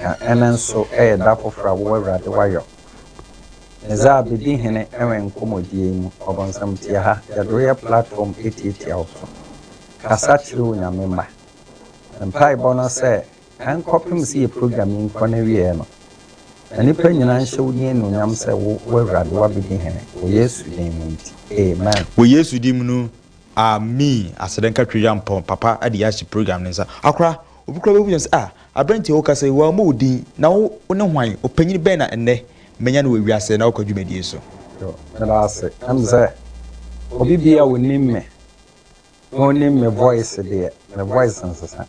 ka enen so da fofra wo awurade wayo eza bedi hene enwen komodie mu obonsam tia ha ya do ya platform 88 also kasa chiro nyame ma mpai bono se an kopim si programming kone wie no anipa nyina nhye woni enu nyam se wo awurade wa bedi hene wo yesu din mu amen wo yesu din mu ami asedenka twia mpon papa ade ya shi program nsa akra obi kra bebu nsa abrante wo kasa wo ma odin na wo ne hwan opanyini ben na enne menya no wi ase na okwadwumadi so yo na ase amze obi bia wonimme voice de the voice nsa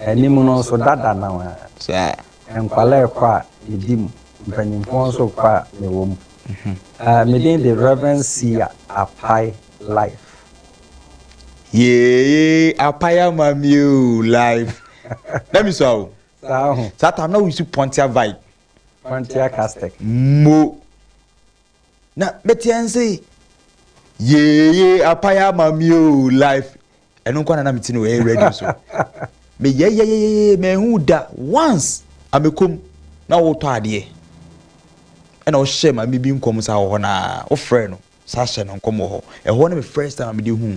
enimu no so dada na wa sa enkwala kwa idim mpanyimfo so kwa mewom medin the reverend seer Apalive yeah apaya mamiu live let me so that time now we see Pontiac vibe Pontiac castek mo na metianse yeah apaya mamiu live eno kwa na mitini we ready so me yeah me hu da once amekom na wo to ade ena wo hye ma me bi nkom sa ho na wo frɛ no sa hye no nkom ho ɛho na me first time me de hu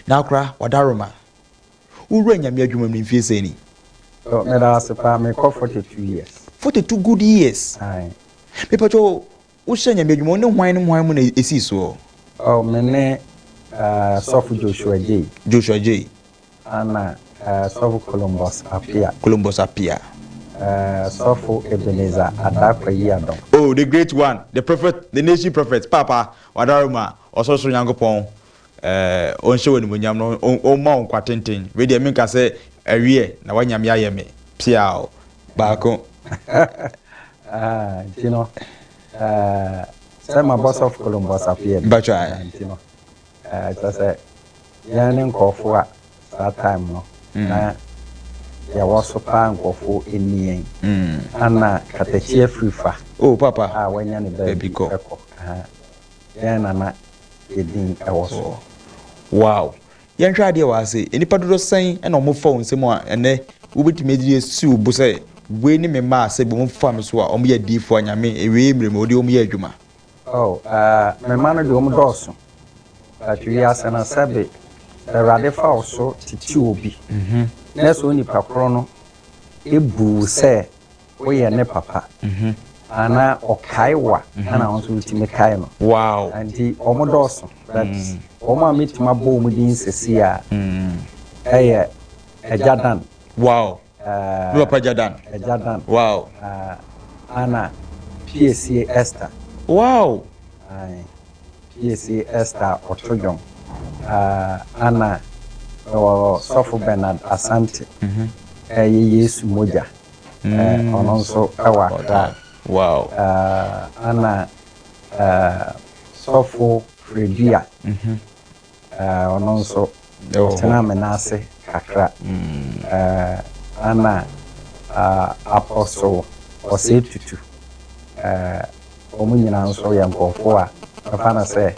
na akra wadaroma uru anyame adwuma me mfie sɛ ni oh me da sepa me ko 42 years 42 good years ai me pacho wo hye anyame adwuma ne hwan mu na esi so oh me ne Sofu Joshua J ana Sofu Columbus Apia Sofu Ebenezer Adakwa Yadon. Oh, the great one, the prophet, the nation prophet, Papa Wadaruma, also so Yankopon, on show in Munyam, on Mount Quatentin, ready, I mean, can say a year, now when Yam Yame, Piao, Bako. You know, my boss of Columbus Apia, but I, you know, just a yearning call for that time, no. Ya waso pa nkofo enien ana katechie frifa oh papa wanya ne baby ko ya na edin ewoso wow yan hwa de wa se enipa dodo san na omo fa onsem a ene wobetime di si obo se we ni me ma se bo mo fa me so a omo ya difo anyame ewe emre mo de omo ya adwuma oh me ma no de omo doso atwi asana sabe rade fa oso titi obi neso ni pakro no ebu se we ne papa ana okaiwa ana onso ultime kai no wow anti omodoso that's omo amitima bo mu din sesi a eye ejadan wow no papa jadan ejadan wow ana PSC Esther wow ai PSC Esther otojon ana Sofu Bernard Asante Yesu moja ononso awakra wow ana Sofu Fredia ononso tena menase kakra ana Apostle Osetutu omunyina nso ya nkofo a afana se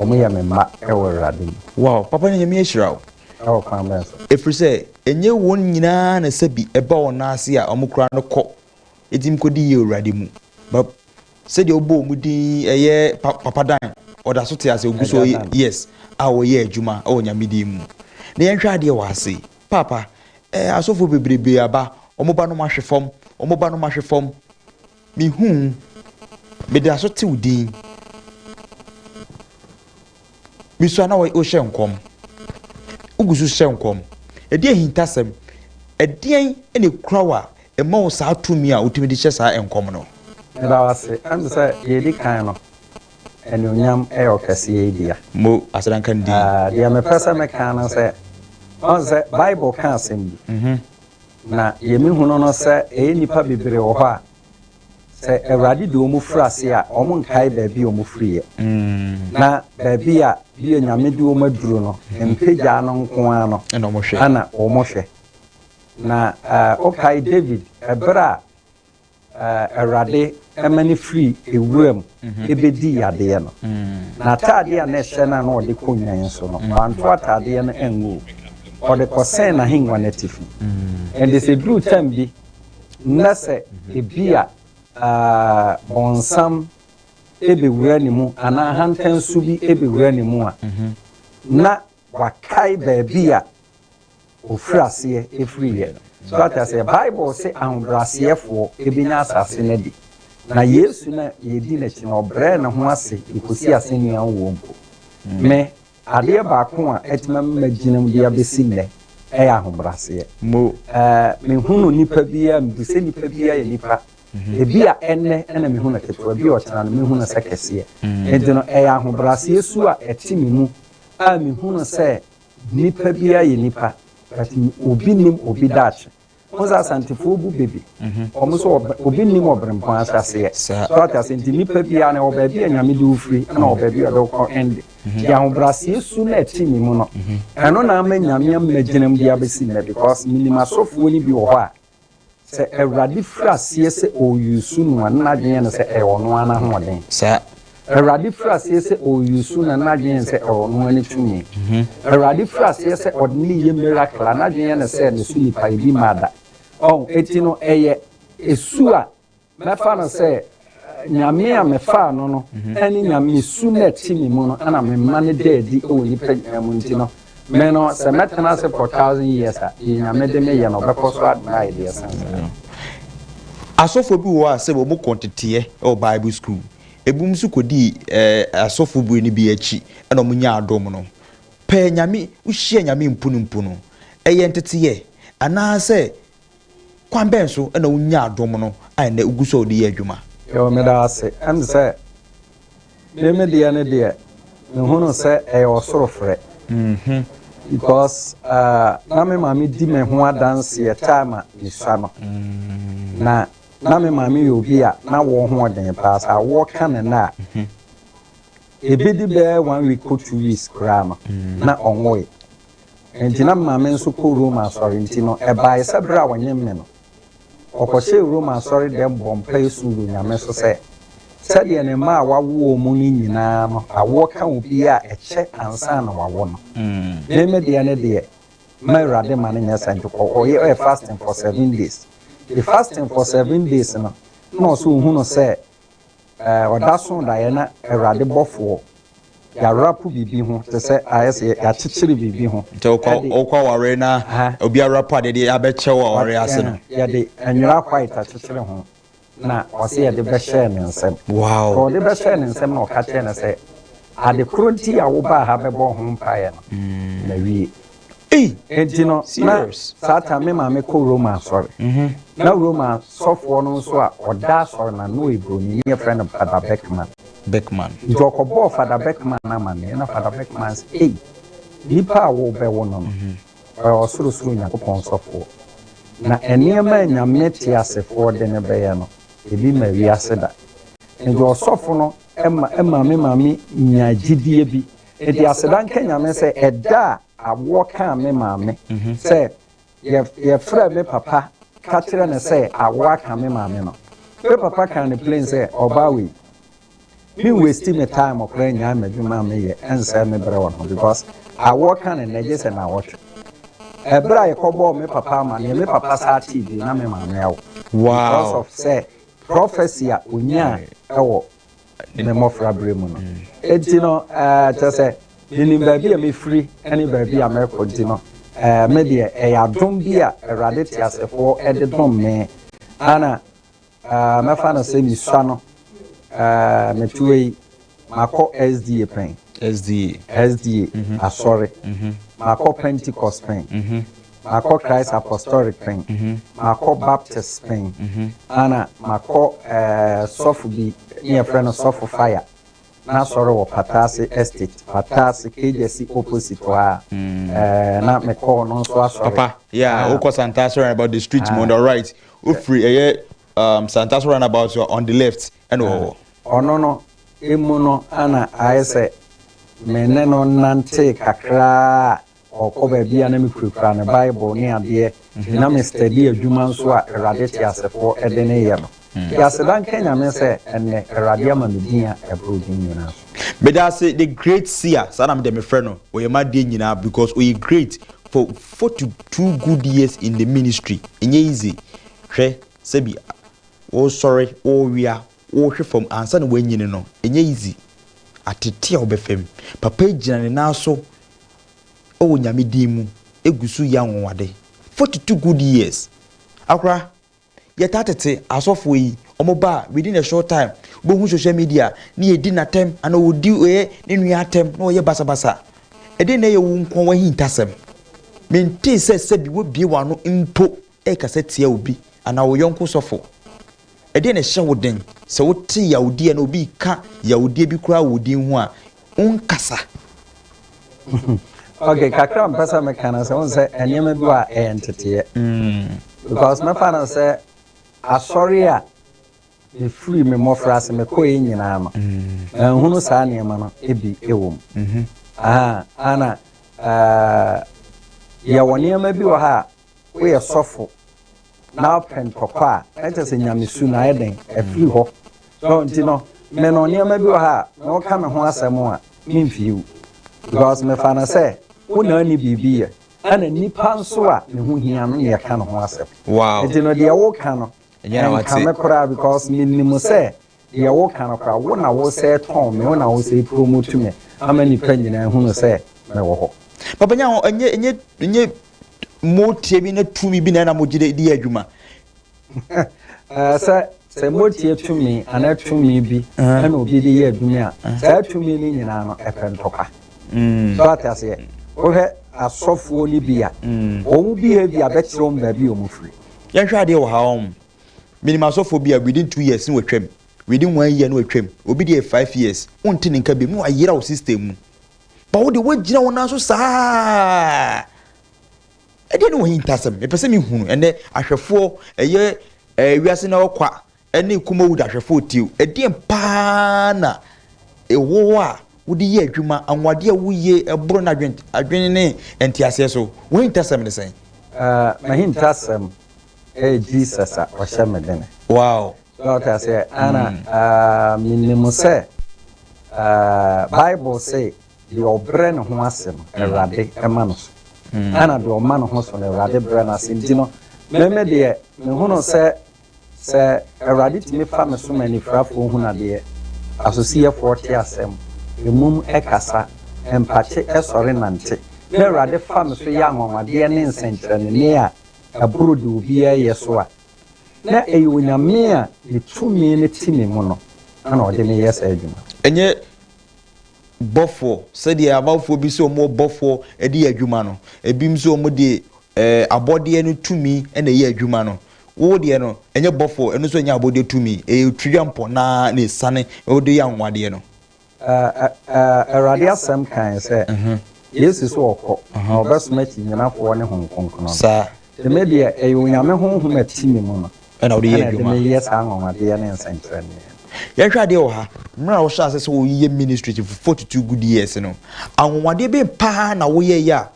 omuya memma ewerade wow papa nyame ehirawo oh kwambenso efri se enye won nyina na sabi eba wona ase a omukura no kɔ edim kodi ye urade mu but se de obo mu din eye papa dan oda so te ase oguso yes a wo ye adwuma o nyame din mu na yen hwa de wa ase papa asofo bebrebe aba omoba no mahwefom mi hu me de aso te udin mi so na wo hye nkom ugusu hye nkom edi ehintasem edien ene krawa ema wo sa atumi a utumi de hye sa enkom no eda wase am say ye di kan no enunyam eyokase ye dia mo asadanka ndi dia me pesa me kan no say on say bible kan asem bi na ye mi hu no say nipa bebre wo ho a say ewrade de omu frase a omu nkai ba bi omu friye na ba bi a bi nyame de omu aduro no empeja no nko ano na omu hwe ana omu hwe na okay David ebra ewrade emani free ewuram ebedi yade no na tade a na hye na no de konwan so no anto atade no engu or the concern na hing one tifi and they say drew time bi na se e bia bonsam ebe wura ni mu ana hantan su bi ebe wura ni mu a na wakai baabia ofrase efriye so that as a bible say ahombrase fo ebinya asase na di na yesu na yedi na chi na obre na ho ase ikosi ase nua wo mpo me ade ba ko a etima maginam dia besi ne e ahombrase mo me hunu nipa bia mbuse nipa bia ye nipa ebia enne na me hunu keto bia o chana me hunu sekese enti e ahombrase su a etimi mu a me hunu se nipa bia ye nipa ati obi nim obi dache Moza santifo bu bebe omuso obi nim obrempon asase so ata senti nipa bia na obabi anyame de ufri na obabi odoko end ya hobrase su na etimi mu no eno na amanyame amaginam dia besi na because minima sofo ni bi wo ho a se ewrade frase se oyusu no na dwen na se e ono ana hoden sa ewrade frase se oyusu na dwen se e ono ani tumi ewrade frase se odni ye miracle na dwen na se ne su nipa bi mada oh etino eye esua mefa no se nyame a mefa no no eni nyame su na timi mu no ana me mane dedi o ni pa mu ntino me no se metana se for 1000 years a nyame de me ye no be koso admire de sense asofo bi wo a se bo mo kontete o bible school ebum su kodi asofo bu ni bi achi na mo nya adom no pe nyame uhie nyame mpunu eye ntete ye ana se kwan ben so na unya adom no ai na uguso odi adwuma yo me da ase am se me de ne de me hono se e osoro frɛ because na me mami di me ho adanse e time ni swa no na me mami obi a na wo ho den pass a wo kan na ebedi be 1 week or 2 weeks krama na onwe entina mami nso ko Roma sorry ntino e bai sabra wanyem me no okoshe Roma sorry dem bompa esuru nyame so se sade ne ma wawo mu ni nyina no awo ka obi a eche ansa na wawo no me de ne de ma rade ma nya sanjo ko oye fasting for 7 days the fasting for 7 days no so hu no se odaso da ye na rade bofo ya rapu bibi ho te se ayese ya chichiri bibi ho te okwa ware na obi rapu ade de abeche wa ware ase no ya de anwira white chichiri ho na ose ya de be share ne nsem wow ko de be share ne nsem na o ka che ne se ade kronti ya wo ba ha be bo ho mpae no na wi ejino na sata me ma me ko Roma sorry na Roma sofo no so a oda sorry na no ibroni ne friend of Father Beckman Jokobo Father Beckman na man na Father Beckman's nipa wo be wo no o suru Yakobon sofo na eniema nyame ti asefo de ne be ye no ebi ma wi aseda njo sofo no ema me mami nyagidie bi edi aseda nka nyame se eda awo ka me mame se ye fra me papa ka kire ne se awo ka me mame no me papa kan ne plain se obawe me waste me time okra nya madwuma me ye ense me bre won because awo ka ne neje se na watch ebra ye kobo me papa ma ne me papa sa TV na me mame yawo wow because of say prophecy a onya ewo ne mofra bre mu no etino tese ni baby me free any baby a me continue me de e adom bi a erade ti asefo e de dom me ana me fa na se mi swa no me tuwe mako SDA pen SDA sorry mako Pentecost pen mako Christ Apostolic pen mako Baptist pen ana mako sofu bi near friend of sofu fire na sorry wo Patasi estate Patasi KJC opposite wa na me call no so sorry papa yeah oko Santaso about the street on the right free Santaso roundabout on the left and no emuno ana aise meneno nante kakra okoba bia na mikura na Bible ni ade na me study adwuma nso a erade ti asefo ede ne ye no ya sedan Kenya me se enne erade ama media ebrodin nyina so but that's the great seer sana me dem friend no we ma de nyina because we great for 42 good years in the ministry. It's easy. Hwe sebi oh sorry oh we are oh from answer no when you know. It's easy. Atete obefem. Papa ejina ne na so oh nyame dimu egusu ya nwade. 42 good years. Akra yetatete asofo yi omoba within a short time bohu social media ni edi na tem ana odi ni nua atem na oye basa edi na ye wu nkon wa hintasem menti se bi wo bie wano mpo e kasa tia obi ana wo yonko sofo edi na hye woden se wo ti ya odi na obi ka ya odi bi kura wodi hu a unkasa. Okay, kakra mpasa mekana se won se enyeme bi wa entete because my father say asori a the free me more frase me ko yin nyina ma hunu sa ne ma no ebi ewom ana ya woni ma bi wo ha wo ye sofo na pen kokwa ete se nyamesu na eden e free ho so ntino me no ne ma bi wo ha no ka me ho asemo a me mfiu because me fa na say wo na ni bibia ana nipa nso a ne ho hia no ye ka no ho asem wow ntino de wo ka no and come cry because minimum say the walk can cry when I was say Tom me when I was say promote to me how many penny na hu say me wo ho papa nya enye motie bi na tumi bi na mogide di adwuma say motie tumi ana tumi bi na obi di adwuma a say tumi ni nyina no epen toka so atase o he asofo ni bia o bi he bia be kire om ba bi o mu free yan hwa de wo ha minimasophobia within 2 years in wetwem within 1 year no wetwem obi dey 5 years unti nka be mu ayira o system mu ba wo de wagina wona so saa e dey no hintasem e pese mi hunu ene ahwefo eye wiase na okwa ene KUMAWOOD ahwefo tiu e dey pa na e wo a wo de ye adwuma anwade a wo ye ebro na adwene ne entiase so wo hintasem ne sen ma hintasem Jesus o shemedene wow so I say ana minimum say Bible say the obrene ho asem erade emanos ana do man ho so erade brena sintino meme de me hono say erade timi fa me so mani frafo hu na de asosie 40 asem emum ekasa empache esore nante na erade fa me so ya nwanwade ne nsenkyerene ne a aburo de obi yeso a na eyonyame a etumi ne timi mu no ana ode ne yesa adwuma enye bofo said the abafo bi so mo bofo e de adwuma no ebim so mo de abode no tumi e na ye adwuma no wo de no enye bofo eno so nya abode tumi e twidwampo na ne sane wo de ya nwade no erade asem kan se yesu so okọ obesoma ti nyinafo ne honkonkono sa the media eyonyame honhom atimi mu no na wo de ye adwuma na yes anwade ne nsentrene ya hwa de wo ha mra wo sha se wo ye ministry for 42 good years no anwade be pa na wo ye ya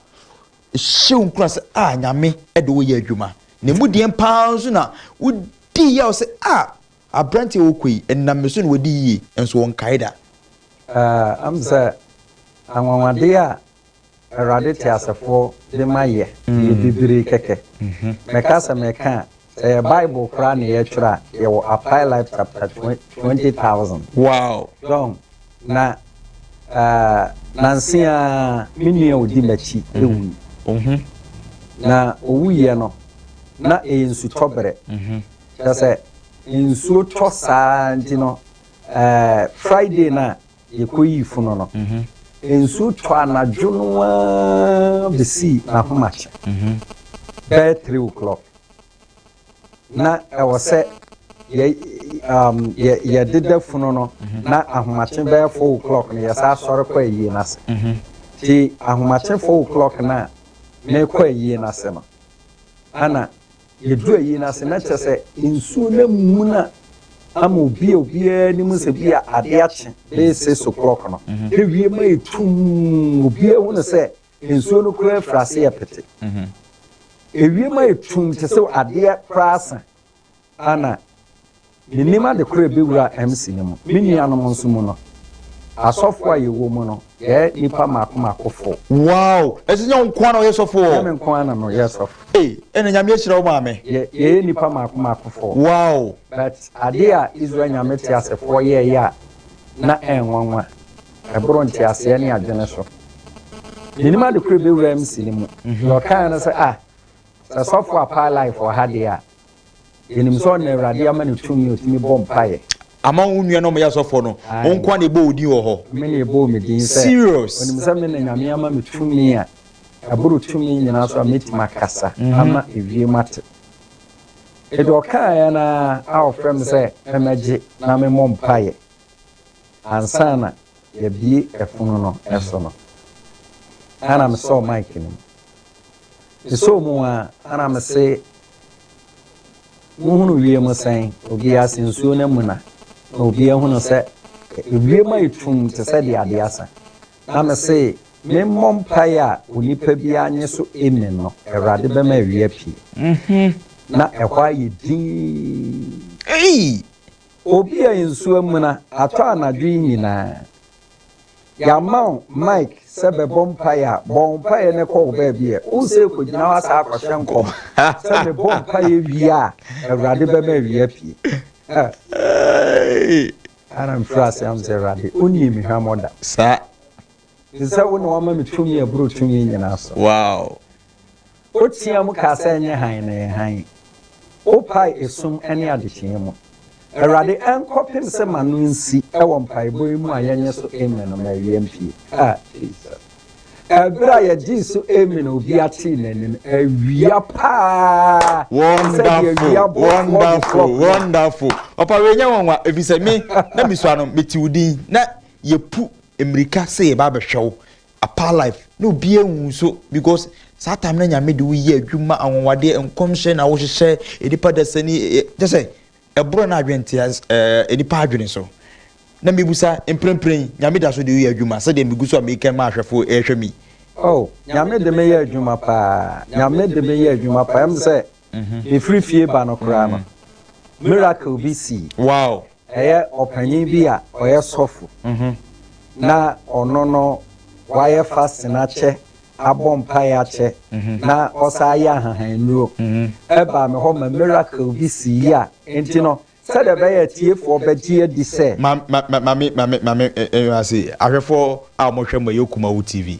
hyew nkura se nyame e de wo ye adwuma ne mudie pa nso na wo di ya wo se abranti wo koi enam so na wo di yi enso won kaida amza anwade a erade ti asefo de maye ye bibiri keke mekasa meka Bible Quran ye try ye wo Apalive chapter 20,000 wow so na nansia mini odi machi ewu na owu ye no na ensu tobere say ensu to saa ntino Friday na ye koyi funo no ensu to anadwo no besi na homache by 3 o'clock na I was say ye did the funo no na ahomache by 4 o'clock na yesa sore kwa yi na se ti ahomache 4 o'clock na me kwa yi na se no ana ye du yi na se na chese ensu na muna ama obi ni mu se bia ade ache be 6 o'clock no e wie ma etum obi hu ne se ensu no kura frase ya pete ewie ma etum te se ade krasa ana minima de kura be wura MC ne mu minua no nso mu no asɔfo a yɛwɔ mu no yɛ nipa maako fo. Wow, ɛsɛ nyɛ nkwa na ɔyɛ sɔfo. Nyame nkwa na no yɛ sɔfo. Ɛna nyame ahyira wo maame. Yɛ nipa maako fo. Wow. But ade a Israel nyame te asefoɔ yɛ ya na ɛnwanwa. Ɛboro nte aseɛ ne adwene so. Yenim ade kure bewura MC ne mu. Lɔkan no sɛ sɛ sɔfo Apalive wɔ ha de a yenim sɛ ɔna Awurade ama ne tumi otumi bɔ mpaeɛ. Ama wo nua no mo ya sɔfo no onkwa na ebo odi wɔ hɔ. Me na ebo me din sɛ serious. Onim sɛ me na nyame ama me tumi a aboro tumi nyina so a metima kasa ama ewie mate. Edo ɔkaa na a ɔfrɛ me sɛ ɛmɛgye na me mmɔ mpaeɛ. Ansana yɛbie ɛfono no ɛso no. Ana me sɛ mic no. So mu a ana me sɛ muhunu wie mu sɛn obi asensuo na mu na obi ehunu sɛ wie ma itum te sɛ de ade asa. Na me sɛ me mmɔ mpaeɛ a onipa bi anye so emi no Awurade bɛma wie pie. Na ɛhɔ ayɛ din. Obi a nsuo mu na atɔ anadwo nyinaa. Yamau Mike sebe bompire ne ko baabi e wo se ko gina wa sa akɔhwɛ nkɔm sebe bompire wia Awurade bɛma wia pie ana mfrase am se Awurade oni mi hwamoda sa sɛ wo ne wama me tumi aburo tumi nyina so wow otia mu ka sɛ nyɛ han na han o pai esum ene adehye mu Awurade enkɔpem sɛ manu nsi ɛwɔ mpaebɔ mu a yenye so amen no ma wiem pie Jesus Ebra ya jisu amen obi ati nanim awia pa wonderful opa we nya wonwa efise me na misua no metiwudin na yepu emirika se ye ba behwew Apalive no obi ehu so because that time na nyame de wo yi adwuma anwonwade enkomhye na wo hyehyɛ edipa dasani just say ebro na adwente edipa adwene so na mebusa emprempren nyame da so de yi adwuma se de meguso ameka ma ahwefo ehwe mi nyame de me yi adwuma pa em se e free fie ba no kra no miracle bi si wow opanyin bi a oye sofo na ono no waye fast na che abompa ya che na osa ya hahannuo eba me ho ma miracle bi si ya enti no said the be tiefo begie di se mame say ahwefo a mo hwe mo KUMAWOOD TV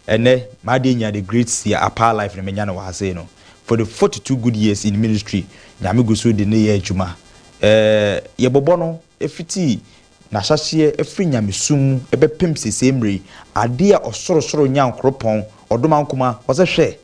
ene ma de nya the great see Apalive na menya no wa say no for the 42 good years in ministry nyame go so de ne ye adwuma ye bobo no efiti na hyahye efri nyame sum ebepem sesemre ade a osorosoro nyankropon odomankoma wose hwe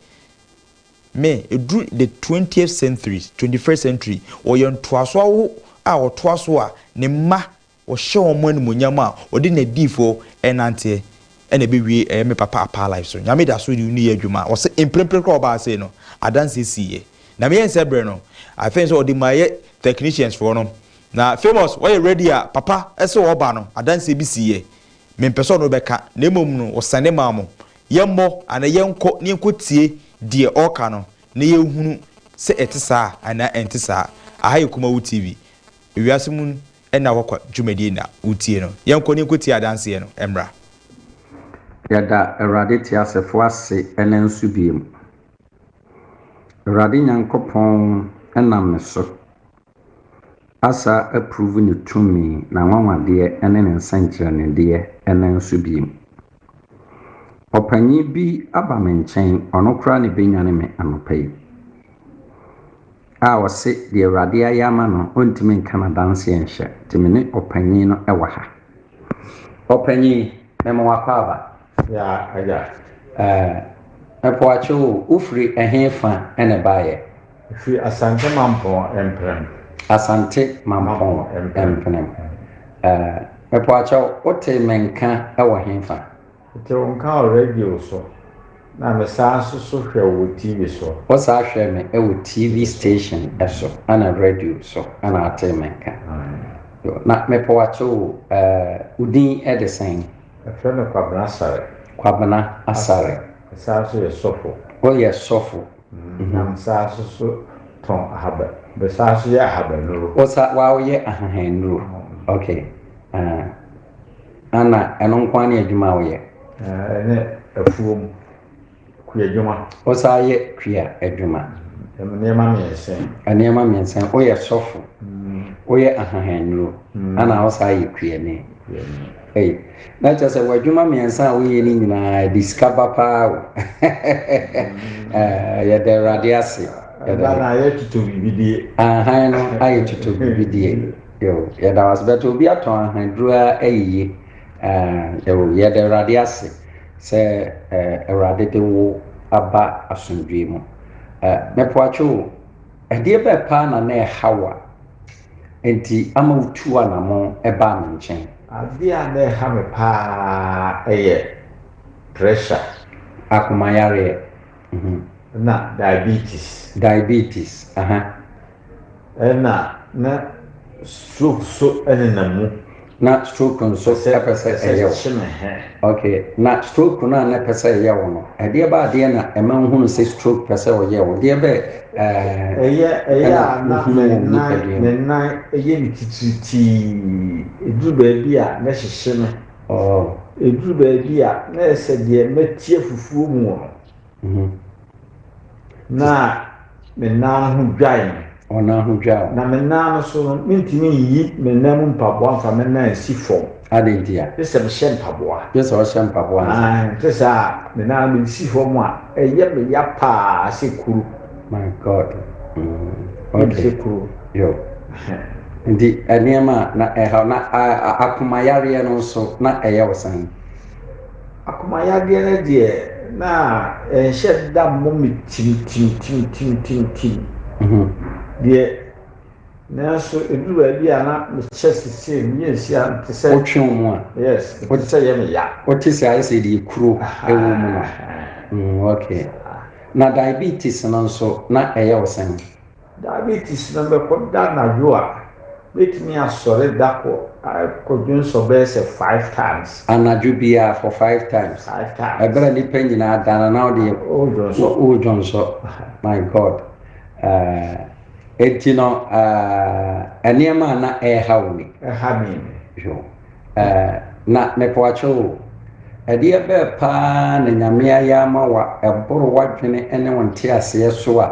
me edru the 20th century 21st century oyen toaso a otoaso a ne ma wo hye omo animonyam a odi na difo enante ene bewie me papa Apalive so nyame da so ni ye adwuma wose emprempre kro ba say no adanse siye na me yense bre no I think so odi maye technicians for no na famous why ready a papa ese wo ba no adanse bi siye me mpeso no beka na emom no wo sane maamo yemmo ana yenko ne enkotie die oka no na yehunu se etisa ana entisa ahaye KUMAWOOD TV wiase mun ena wakwa dwumadi na utie no yenko ne enkotie adanse no emra yada Awurade ti asefo ase ene nsu biem Awurade nyankopon enam ne so asa approve ne tumi na nwanwade ene ne nsankyerɛnede ene nsu biem opanyi bi aba me nkyɛn ɔno kra ne benyane me anopai a wɔse de Awurade ayama no ontimi nka na danse enhye timene opanyi no ɛwɔ ha opanyi memo wakaba ya aja epoacho ufri ehefa ene baye fi asante mampo emprem epoacho ote menka ewo hefa te onka radio so na me sanso so hwe wo TV so o sa hwe me ewo TV station eso ana radio so ana ate menka na mepoacho udin edesen efreme kwabana asare sanso ye sofo o ye sofo na sanso so ton ahaba be sanso ye ahaba no o sa wa ye ahannu okay ana eno nkwa na adwuma wo ye ne afuom kuya adwuma osaye kuya adwuma nneema me nsen oye sofo oye ahahanro ana osaye kuya ne na chase wadwuma me nsen wo ye ni nyina discover pa ya de radiasi na ye tutu bibidie ahan no aye tutu bibidie yo ya da was beto obi aton ahandro ayiye yo ya de radiasi se erade de wo aba asundwe mu mepoacho edie be pa na hawa enti ama utua na mo eba me nchen abia na ha me pa pressure akumayare na diabetes na stroke so enenamu na stroke nso epese eyewo okay na stroke na na pese eyewo no edie ba de na ema hunu se stroke pese oyewo de be na mititi eduru ba bia na hyehye me eduru ba bia na ese de matie fufuo mu na menna ho dwan ona ho dwa na menna no so mintimi yi menna mu mpaboa mfa menna si fom adentia pese me hyɛ mpaboa pese o hyɛ mpaboa pese menna me si fom a eye me ya pa se kuru my god okay kuru yo ndi eniema na eha na akumayare no so na eyewosan akumayare na de na hyɛ da mo me tim de na so eduru ba bia na me chest se me esia te se otwe mu a yes o te se ye me ya o te se ayi se de kuro ewo mu no okay na diabetes no so na eyewosan diabetes na be ko da na jo a betimi asore da ko dun so be se 5 times anaju bia for 5 times ebere ni penyina dana na odi o jonso my god etino eniema na hawni jo na mepoacho edi ebe pa na nyamia ya ma wa eboro wadwene ene wonte ase so a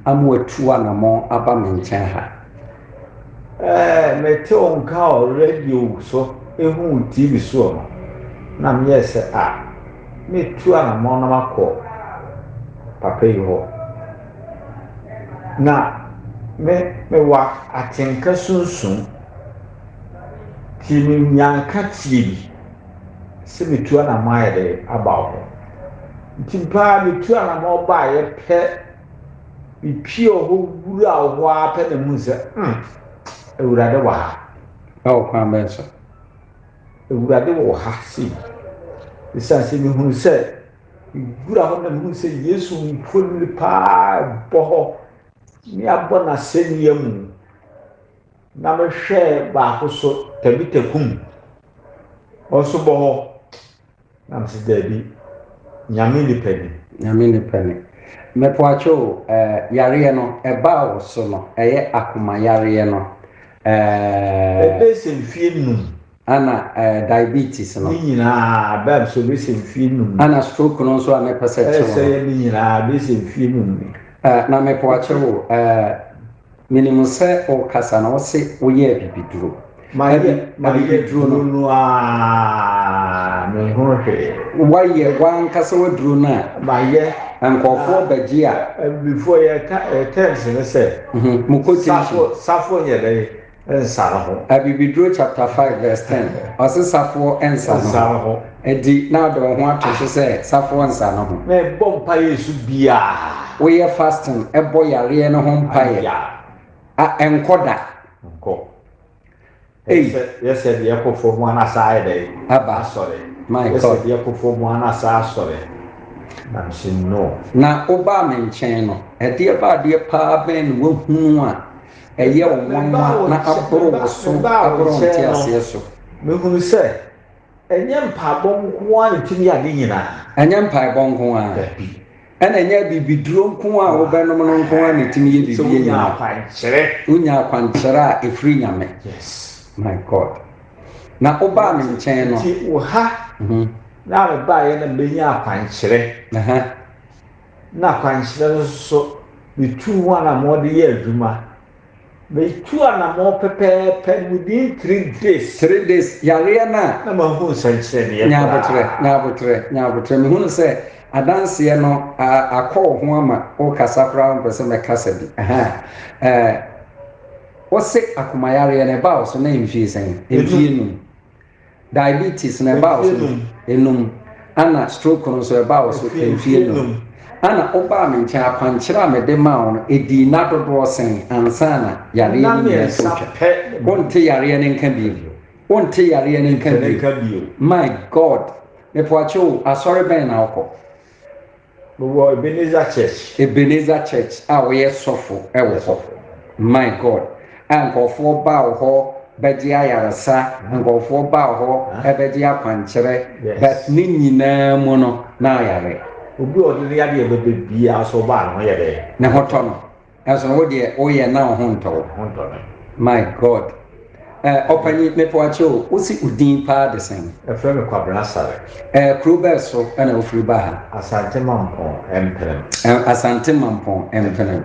amu atu anamo aba menchen ha mete on ka radio so ehu TV so no na me yese me tu anamo na makọ papa yi ho na me wa atenka sunsun ti mi nyanka tie bi se me tu anamo ayede aba ho timpa me tu anamo ba ye pe bi pio ho wura ho apa na mu se ewurade wa ha kwa menso ewurade wa ha si isa mi hunu se gura ho na hunu se Yesu mfoni pa boho ni abona senia mu na me hwe ba ko so tabitakum oso boho na mse dabi nyame ni pani mepoacho yare no eba wo so no eye akoma yare no bese mfie num ana diabetes no nyina bab so bese mfie num ana stroke no so ana pese che ese nyina bese mfie num na mepoacho minimum se o kasa na wo se wo ye bibiduro ma bibiduro no me ho hwe waye wan kasa wo duro na ma ye ankofo baji a before you terms ne say mukoti safo ye dey ensara ho abibiduro chapter 5 verse 10 ose safo ensara ho edi na do ho ato se safo ensara ho me bompa Yesu bia we ye fasting ebo yare no ho mpaye enkoda nko yes said ye ko for mo na side dey aba sorry my god yes ye ko for mo na sa sorry no na oba me nchen no ede ba de pa ben wo hunu a eye wo nwa na aboro wo so aboro nti ase so me hunu se enye mpabọ nko a ntimi ade nyina enye mpabọ nko a ena enye bibiduro nko a wo benom no nko a ntimi ye bibie nyina unya akwankyere a efri nyame yes my god na oba me nkyɛn no ti wo ha na me ba ye na benya akwankyere na akwankyere so bitu ho na mo de ye adwuma bitu ana mo pepe within 3 days yare na ma hu sankyere ne nyabotre me hu sɛ adanseɛ no akɔ ho ama o kasa fra mpɛsɛ me kasa bi wose akomayare ne ba so na mfie sɛn mfie num diabetes na ba so enum ana stroke no so ba so mfie num ana oba me nkyɛn akwankyerɛ me de ma wo edi na dodoɔ sɛn ansana yare ne so wonte yare ne nka bi my god me poacho asɔre bɛn na akɔ wo Ebenezer Church a wo yɛ sɔfo ɛwɔ hɔ my god ankɔfoɔ ba wo hɔ bɛgye ayaresa ankɔfoɔ ba wo hɔ ɛbɛgye akwankyerɛ but ne nyinaa mu no na ayare obi ɔde yade yɛ bɛbɛ bia so ba no yɛ dɛ ne hotɔ no ɛso wo deɛ wo yɛ na wo ho ntɔ my god opanyi me poacho wo si udin pa de sen efre me kwabena sare krobel so ana ofiri ba ha asante mampon empenen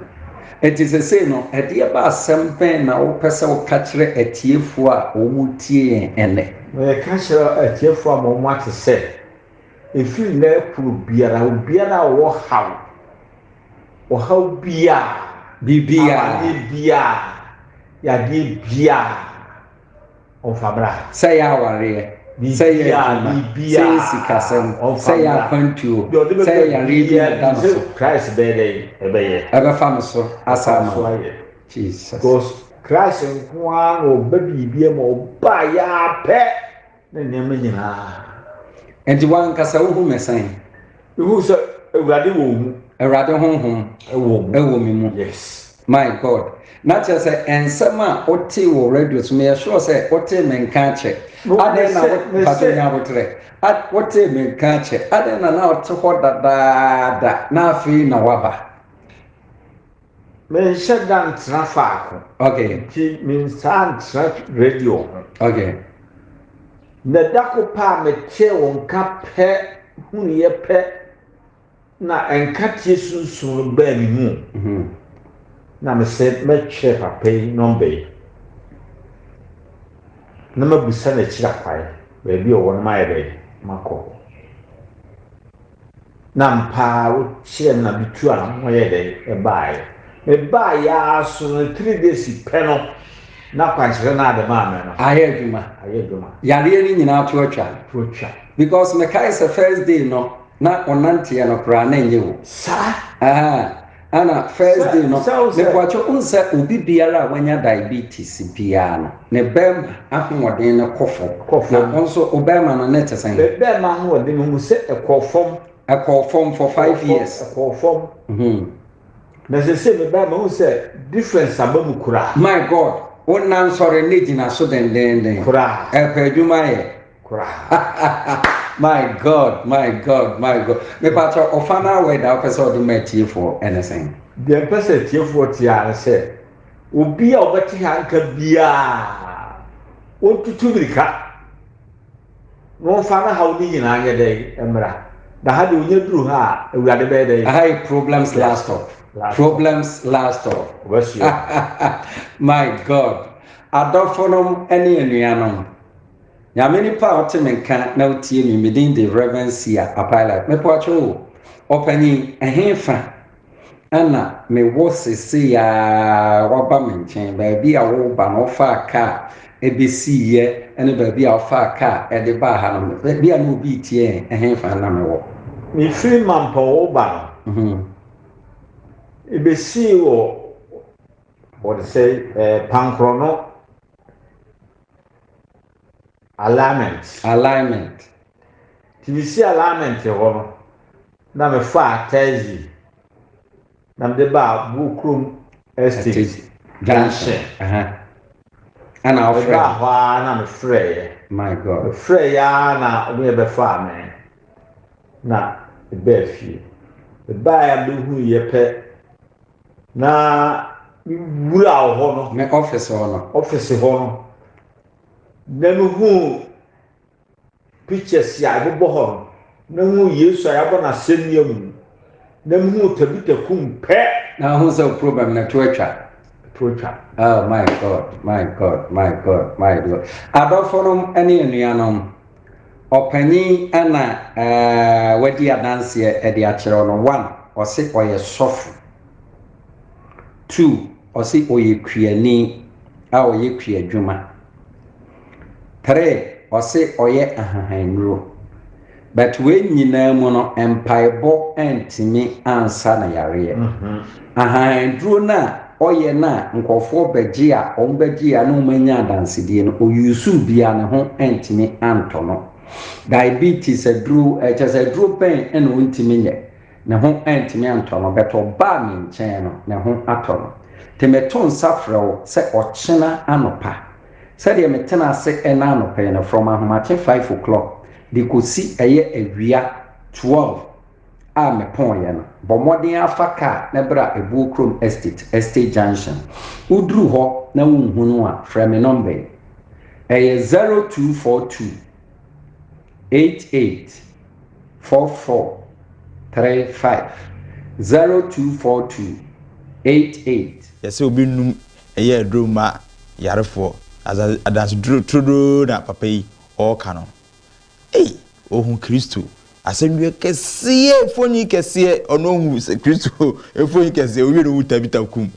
it is a say no ɛdeɛ ba asɛm bɛn na wo pɛsɛ wo ka kyerɛ atiefo a wo mu tie ene me ka kyerɛ atiefo a mo mu ate sɛ efiri na kuru biara wo haw bibia yade bia ofabra say aware say ya say sikasem say ya kwantuo say ya reading dance Christ be ebe fam so asama Jesus because Christ nkoa no babibia mo ba ya pe na nyama nyina enti wan kasa wo hu mesan wo so ewrade honhom ewo mi mu yes my god na che say ensem a ote wo radio so me sure say ote menka che ade na patonya botre ote menka che ade na ote ho dada na afi na waba men shedan trafaako okay ti min san traf radio okay na dako pa me che won ka pe hu ye pe na enka tie sunsun ba mi mu na me se me che papa nombe na mabusa na chira kwae ba bi o won ma ye mako na mpa wo che na bitu ana mo ye de e bae me ba ya so 3 days pe no na kwankyere na de ma me no ayeduma yare ni nyina to atwa because me kai se first day no na onante no kra na nyewo sa ana first day no me kwacho unsa obi biara wanya diabetes bia no ne bem ahoden ne kofo na onso obema no net sen bem ahoden mu se ekofom for 5 years ekofom na se me bem mu se difference abamu kura my god onan sorry ne gina so den kura epadwuma ye kura my god me pacho ofana we da person do metiefo anything the person tiefo tia say obi a obeti hanka bia ontutu birika no fana hawo ni nyina anye dey emra da ha de onye duru ha ewurade be dey high problems last off my god adofonom ene anuanom nyameni pa otemenka na utie mi medin the reverence a Apalive me poacho opanyi ehefa ana me wo sese ya waba menchen ba bi a wo ba no fa ka ebesi ye ene ba bi a fa ka e de ba ha no bi a no bi tie ehefa na me wo mi free man pa wo ba no ebesi wo what say pankrono alignment TVC alignment ho na me fa taxi na me ba bukrum estate junction ana offer na me frey my god frey ya na me be fa me na be fi ba ya be hu ye pe na wura ho no me office ho no na mehu pictures ya bobɔ hɔ na hu Yesu ayabɔ na senium na mehu tabita kum pɛ na hu sɛ problem na to atwa oh my god my lord adɔfonom ɛne anuanom ɔpanyin ɛna wadi adanseɛ ɛde akyerɛ no 1 ɔse ɔyɛ sɔfo 2 ɔse ɔyɛ kuani a ɔyɛ kuadwuma 3 ɔse ɔyɛ ahahanro but we nyinaa mu no empaebɔ ɛntimi ansa na yareɛ ahahandro na ɔyɛ na nkɔfoɔ bɛgye a ɔmbɛgye a na ɔmanya adansedie no ɔyusu bia ne ho ɛntimi antɔ no diabetes aduro ɛkyɛ duro pɛn ɛna ɔntimi nyɛ ne ho ɛntimi antɔ no bɛtɔ baa me nkyɛn no ne ho atɔ no temeto nsa frɛ wo sɛ ɔkyena anopa sɛdeɛ metena ase ɛna anopa no from ahomakye 5 o'clock de kosi ɛyɛ awia 12 a mepɔn yɛ no bɔmmɔden afa car na bra ebuo krom estate junction uduru hɔ na wonhunu a frɛ me number ɛyɛ 0242 88 4435 0242 88 yɛsɛ obi num ɛyɛ aduro ma yarefoɔ adanse duro na papa yi ɔka no ohun Kristo asɛnwe kɛseɛ foni kɛseɛ ɔno ohun Kristo efoni kɛseɛ owie no tabita kum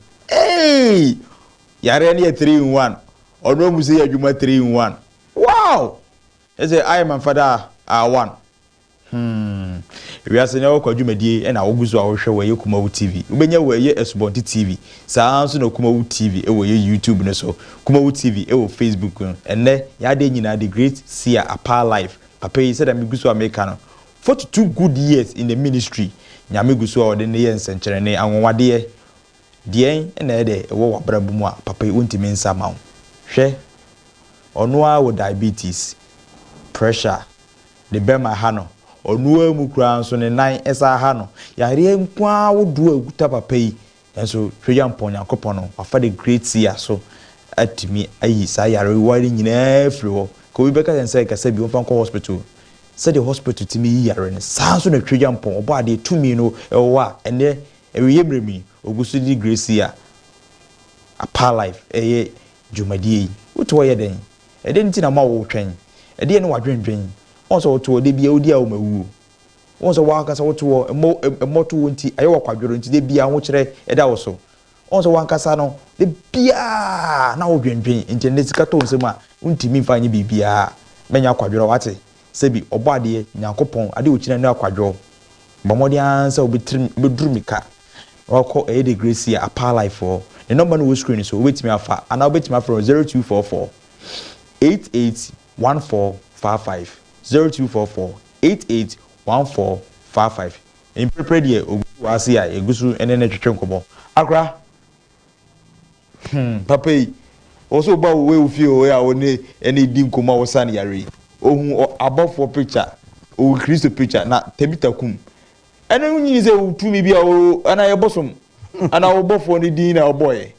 yare ne 3 in 1 ɔno ohun sɛ adwuma 3 in 1 wow ɛsɛ I am father one we are saying our kwadwumadie and our guzo a wohwɛ wɔ KUMAWOOD TV ubenya wɔ yɛ Esubonti TV saa nso na KUMAWOOD TV wɔ yɛ YouTube no so KUMAWOOD TV wɔ Facebook no enne ya de nyina the great seer Apalive papa yi said that me guzo America no 42 good years in the ministry nyame guzo a ɔde ne yɛ nsɛnkyerɛne anwonwade deɛn na ɛde ɛwɔ wabrabu mu a papa yi ontimi nsa ma wo hwɛ ɔno a wɔ diabetes pressure the bema hano onu mu kura nso ne nan esa ha no yare nkwa wodu aguta papa yi enso hweya mpon yakopon no afa the great seer so atimi ayi sa yare wari nyina afiri ho ko bi beka sense kasa bi won hospital say the hospital timi yi yare ne sa so na hweya mpon obo ade tumi no ewo a ene ewiye mremi ogusu di great seer Apalive eye dwumadie yi woto ye den ede nti na ma wo twen ede ne wadwendwen onso woto de bia odi a wo mawu onso wankasa woto emoto wonti aye wakwadworo nti de bia ho kire eda wo so onso wankasa no de bia na wo dwendwen nti ne sika to nsem a untimi mfa nye bibia menya akwadworo wate sebi obade nyankopon ade okina ne akwadwo bomodi ansa obetrim bedurumika wako e de grace ya Apalive for the number no screen so wait me afa and I'll bet me from 0244 881455 0244 881455 in prepare there oguwase a egusu ene na twetwe nkobo akra papa yi also ba we ofi o ya one ene di nkoma wo san yare ohun abofo picture o Kristo picture na tabita kum ene nyi se utumi bia o ana ye bosom ana obofo ni din na oboye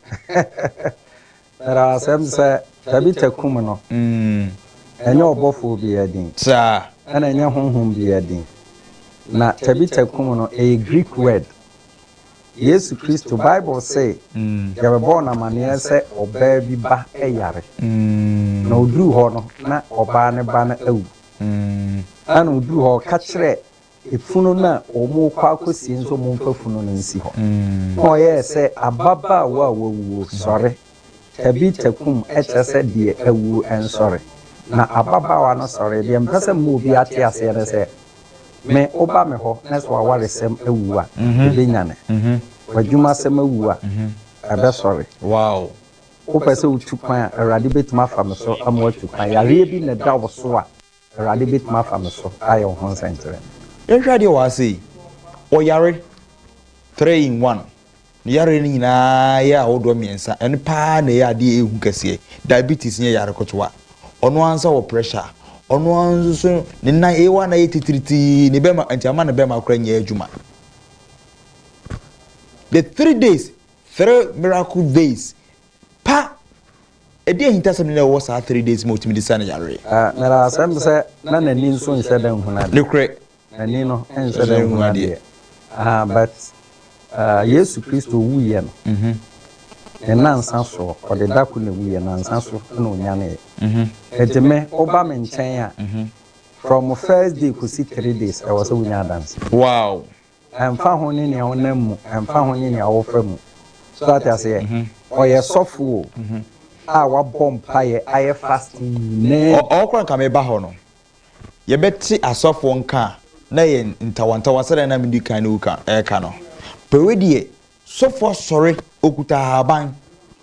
era sem se tabita kum no enye obofo bi adin sa ana enye honhom bi adin na tabita kum no a Greek word Yesu Kristo Bible say ya be born amane se oba bi ba eyare na oduru ho no na oba ne ba na awu ana oduru ho ka kire efunu na omo kwa akosi nso mo mfafunu no nsi ho no ye se ababa wa wawu sore tabita kum se de awu ensore na ababa wa no sore de mpese mo bi ate ase ne se me oba me ho na so awaresem awu a be nyane wadwuma sem awu a abe sore wow o pese utu kwan awrade betima fa me so am watu kwan yare bi na da wo so a awrade betima fa me so ayo ho nsentere yɛhwɛ wa sei ɔyare 3 in 1 yare ni nyinaa yɛ a wodo miensa ɛne paa na yɛ ade ehu kɛseɛ diabetes nyɛ yare kotoa ɔno ansa wɔ pressure ɔno anso so ne nan ewa na yɛ titiriti ne bɛma antiama ne bɛma akora nyɛ adwuma the 3 days 3 miracle days pa edi ehinta sem na wo sa 3 days mo timi disa na yare na la sem se na nani nso nhye dan huna de nekre nani no nhye dan huna de but Yesu Kristo wuye no nansa so o de daku na wuye nansa so na onyane ejeme oba me nchen a from first day to 3 days I was a unya dance wow emfa ho ni ne honam mu emfa ho ni ne awofa mu so that I say oye sofu a wa bompa ye aye fasting ne okran ka me ba ho no ye beti asofo nka na ye ntawantawa sere na mindi kan no ka e ka no pewedie sofo sore okuta haban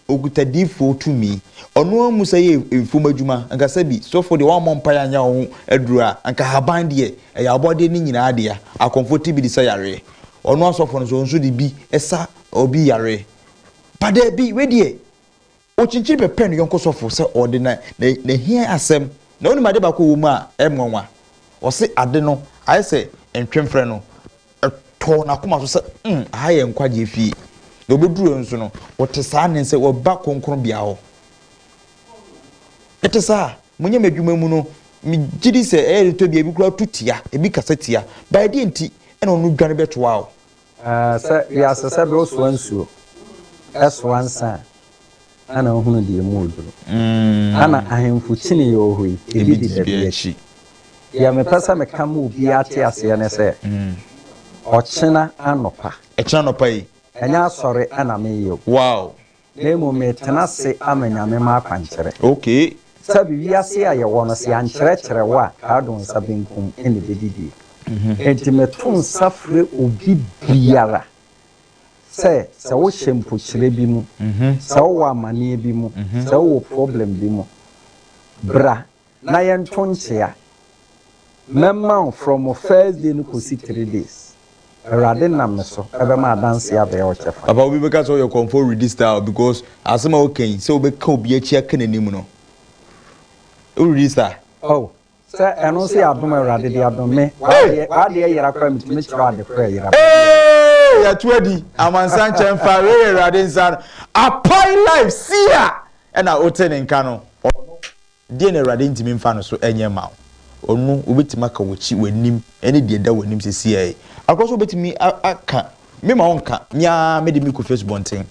okuta difo tumi ono amu se ye mfumadwuma anka sabi sofo de wa mompa ya nya ho adura anka haban de e ya obode ni nyina ade ya akomfoti bi de se yare ono asofo no so nso de bi esa obi yare pade bi wedie o chinchiri be pen yonko sofo se ode na hia asem na oni made ba ko wo mu a emwanwa o se ade no aye se entwemfre no to na kuma so se aye nkwaje fie na obeduru nso no wote saa ne se wo ba konkron bia ho ete saa munye madwuma mu no mi gidi se to bia bi kura tutia ebi kasatia ba de enti ena onu dwane beto wa o se ya se be oso ansuo S1 ana ohunu de mu oduro ana ahemfu chini yo hoi ebi di de achi ya me pesa me kam obi ate ase ne se ochina anopa yi enya sori ana me yo wow nemo me tenase amanya me ma kwanchere okay sabi wiase a ye wono se ankyerɛkyerɛ wa ka don sabenkum ene bedidi enti metun safre obi biara se wo shempo kyerɛ bi mu se wo amane bi mu se wo problem bi mu bra na ye ntonkyea memma from first day no ko 3 days Rade na me so ebe ma dance ya be o chefa papa obi be ka so your comfort register because asema okay so obi ka obi achi aka nanim no o register oh se eno se adom rade de adom me wa de yera kwa mitimi chiro ade kwa yera ya tuadi amansan chemfa we rade nsan Apalive sia na oten nka no de na rade ntimi mfa no so enye ma onu obetima ka wochi wanim ene de da wanim se sia akroso betimi aka me ma onka nya me de mi ko Facebook nten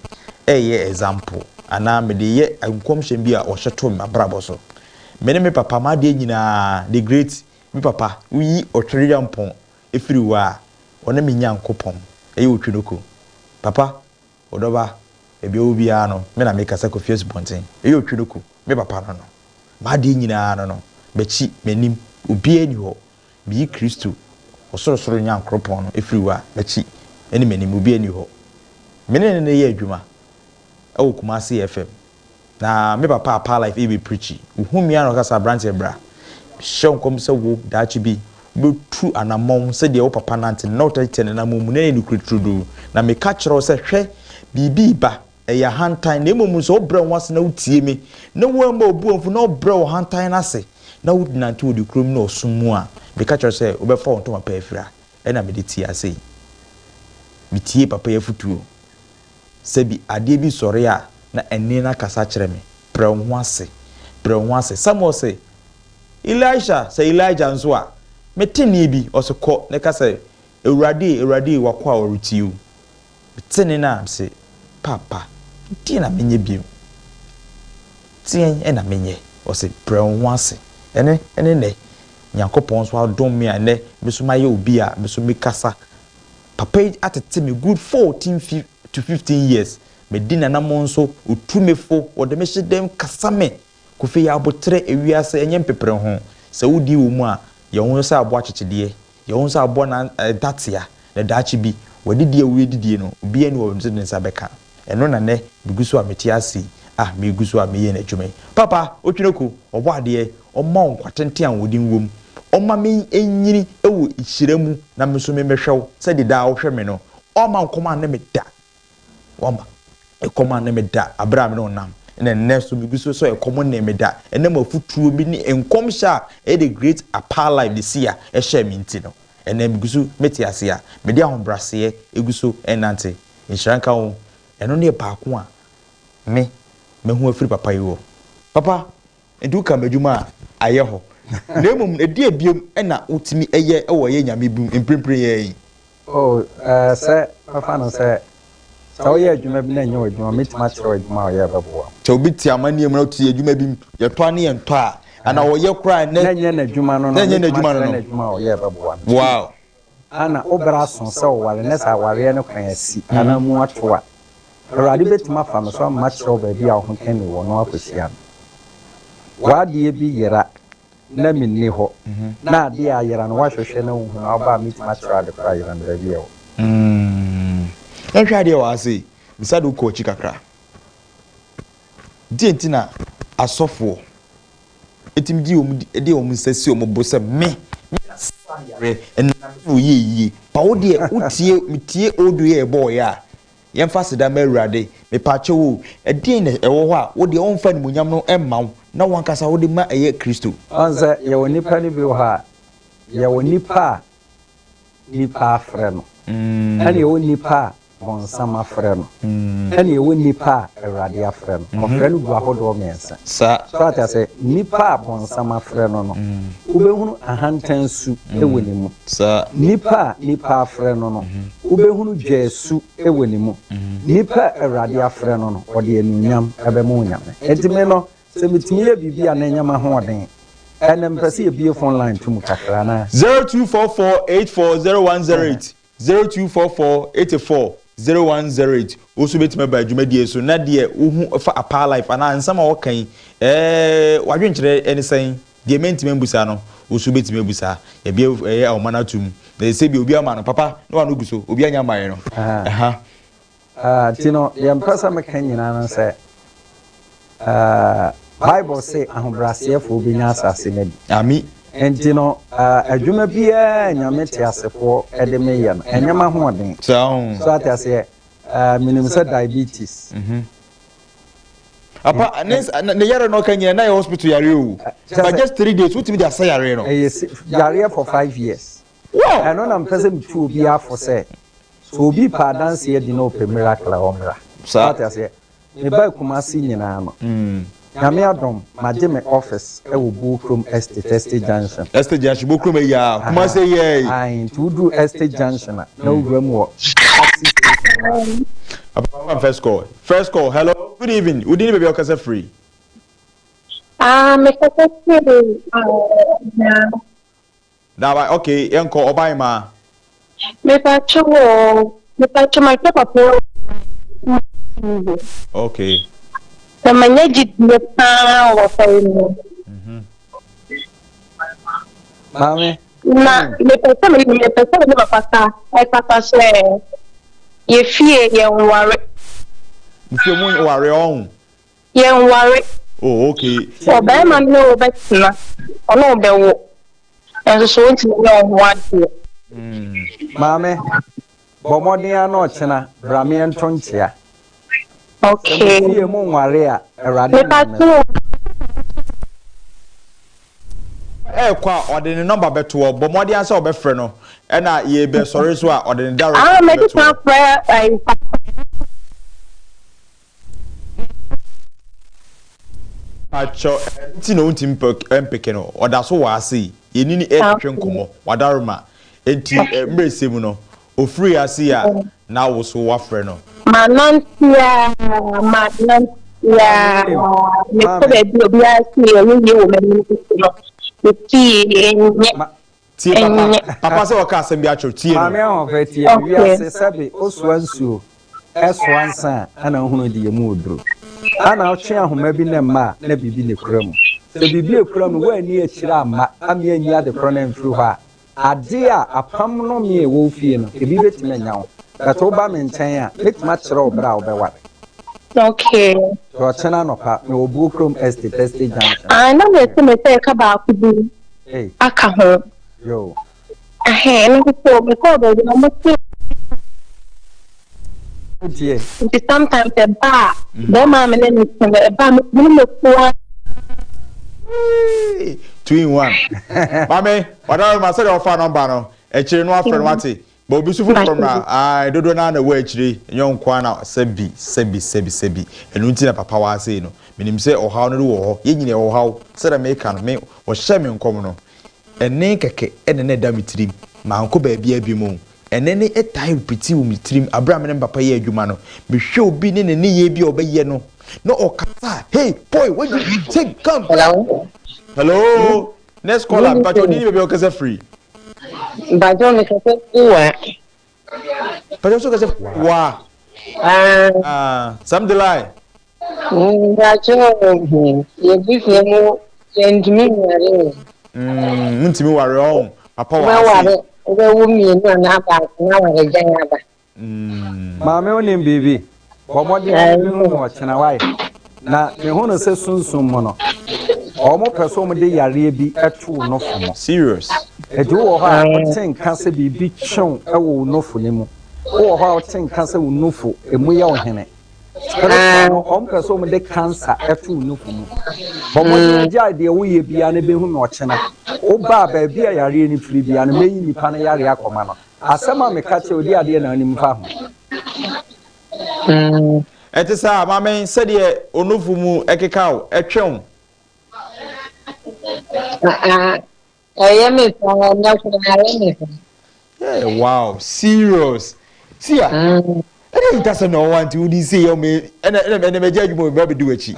example ana me de ye ankomhye bi a o hyeto me abrabo so me ne me papa ma de nyina the great me papa uyi otwere yampon efiri wa one me nyankopom otwinoko papa odoba ebi obi a no me na me kasa ko Facebook nten otwinoko me papa no ma de nyina no bechi menim obi ani ho bi Kristo osorosoro nyankopon no efiri wa bechi eni menim obi ani ho menene ne ye adwuma e KUMAWOOD FM na me papa Apalive be preachy uhumi an okasa branch ebra hye nkom se wo daachi bi betu anamon se de wo papa nante not ten na momu ne ni krutudu na me ka kyerɛ se hwɛ bibi ba eya hantan na momu so obra wase na utie me na wo ma obuanfu na obra wo hantan na se na wo dinante wo de krom na osumu a me ka kyerɛ se obefa wo ntoma pa afira na me de tie ase me tie papa ya futuo sebi ade bi sɔre a na enne na kasa kyerɛ me pre ho ase Samuel say Elijah nso a metene bi ɔsekɔ ne kasa Ewurade wakɔ a ɔretiu metene na se papa tie na menye bi tie na menye ɔse pre ho ase ene ne Nyankopɔn so adom me a ne meso maye obi a meso me kasa papa atete me good 14 to 15 years medina na monso otumefo ode me hyedem kasame kofi ya abotre ewiase enye mpepere ho se wodi wo mu a ye ho se abo akyekede ye ho se abo na datia na daachi bi wadidi ewe didie no obi ani wo mse ne sabeka eno na ne biguso a meti ase meguso a meye na adwuma papa otwinoko obo ade omma onkwatente an wodi nwom omma me enyini ewo ihiremu na meso me mehwew se de da wo hwe me no omma nkoma na me da wamba ekoma na me da abra me no nam na next we guso so ekoma na me da ena mafutuo bi ni enkom sha the great Apalive this year e share me nti no ena me guso meti ase a me de ahombrase eguso enante inhranka wo eno ne baako a me hu afiri papa yi wo papa edu ka medwuma aye ho na emum edi ebiom na utimi eye ewo ye nyame bum emprempre ye oh say papa no say so ye adwuma bi na nye adwuma metima kire adwuma o ye beboa che obi ti amani em na uti adwuma bi ye to ane ye nto a ana wo ye kra na nye na adwuma no na nye na adwuma no na adwuma o ye beboa wow ana obra son se o wale na sa ware ne kwan asi ana mu ato a awurade betima fa me so amma kire o ba bi a ho kan ni wo no akosia wade bi yera na minni ho na ade a yera no wahwehwe na hu na oba metima kire ade kra yera na bi e wo ehwa de wa say bisa do ko chi kakra di entina asofo etim di om sesi om bo se me re en ye pa wo de utie odu ye boy ya yemfa seda ma awurade me pa che wo edin na ewo ho a wo de onfa ni munyam no emma na wankasa wo de ma eye Kristo onze ye woni pa ni bi ho a ye woni pa afre no ani ye woni pa bonsama afre no ani ye woni pa awurade afre no ofre no gu ahodo mensa sa so ata se nipa bonsama afre no ubehunu ahantansu ewoni mu sa nipa afre no ubehunu dwesu ewoni mu nipa awurade afre no ode enunyam ebemu nyame entime no se mitimi ye bibia na nyama ho oden enem pese ye bie phone line to mu kakra na 0244840108 0244840108 osu betima ba adwumadie so na de ohu fa Apalive ana ansama wokan wadwenkyere eni sen de mentima mbusa no osu betima busa ye bie awmanatum na se bi obi ama no papa no anu guso obi anya maye no tino ye mpesa mekan nyina no se Bible say ahobrase fo obi nya asase na bi ami enti no adwuma bia nyame te asefo ede me ye no enyama ho oden so atase minim say diabetes apa ne yare no kan na hospital yare o but just 3 days what me dey say yare no yare for 5 years wow I know na mpese mtu obi afo say so obi pa dance ye di no pe miracle o mira so atase me ba kumasi nyina no Yami adom majeme office ewo Bokrom Estate Junction. Estate Junction Bokrom ya kuma say ye. Ai to do Estate Junction na wura wo. First call. Hello. Good evening. We didn't be okasa free. Me kasa free. Now okay, enko obai ma. Me pa chuo my papa. Okay. The managed the power of Mami. Na me person me papa. I papa say ye fear ye worry. If you worry on. Ye worry. Oh, okay. So by man no better na. Ono be wo. And so want to know what. Mami. Bomodia no chena brami entonchia. Okay. Ye mo nware a awurade kwa ode ne number beto bomodi ansa obefre no e na ye be sorry so a ode ne direct medical prayer acho ti no unti mpeke no oda so wa ase ye ni etwe nkomo wadaruma enti mresem no ofri ase a na wo so wafre no Manantia, me could be papa say waka asem bi acho tie no. Mame on feti e wi ase sabe osuansuo eswansa ana hunu de yemu oduro. Ana otwe ahoma bi na ma na bibi ne kuram. Se bibi e kuram wo ani akira ama ame anyi ade kro na mfiri ho a ade a apam no me e wo fie no e bi betime nya wo. But oba me nchen a betima kire obra obeware. Okay. So chana no pa me Bokrom Estate Junction. I know me say ka ba ku bi. Hey. Aka ho. Yo. No ko me ko be no mo see. Sometimes the bar, the mama and then the bar, me ko 2 in 1. Mame, whatever my say your phone number no. E chire no afre no ate. But be so from I don't know na way chiri young kwana sebi enu nti na papa wa say no menim say ohaw no wo ho ye nyine ohaw se da make no me wo hye me nkom no ene keke ene na da mitrim ma nko ba bia bi mu ene ne etai repeat wo mitrim abra me ne papa ye adwuma no me hwe obi ne ne ye bi obeye no no okata hey boy when you take come hello next caller but you need be okasa free Bajo mi kase uwa. Bajo so kase wa. Some delay. Bajo ye bife mo sentimi ware. Ntimi ware on. Papa wa. Ware. Obe wo mi no na ba na ware jan aba. Maame onim bibi. Bomodi bi hu no chena wai. Na me hu no se sunsun mo no. Omo peso mo de yare bi etu no fomo. Serious. Edu wo ha ten kanse bibi chon ewo nofo ne mu. Wo ha ten kanse wo nofo emu ya ohene. No om peso mo de cancer etu nofo mu. Bomodi ja de wo ye bia na be hu no chena. Wo ba ba bia yare ni firi bia na meyi nipa na yare akoma no. Asema me ka che odi ade na anim fa ho. Etisa mama said ye onofo mu ekeka o etwem. Yeah, wow, serious. See ya. I didn't just know want to do say me and me judge mo be do achi.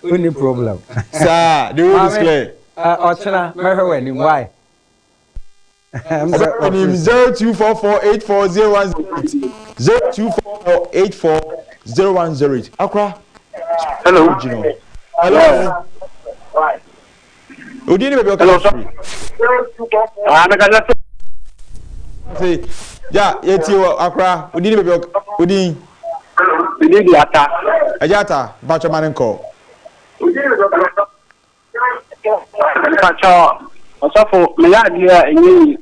Only problem. Sir, the road is clear. Ochena, me hwe ni why? I'm 0244840108 0244840108. Akra. Hello. Hello. Udini be hello sir. Say ja yeti Akra udini be udin Udini ata. Ajata bacho manenko. Udini be bacho osafo me ya dia enyi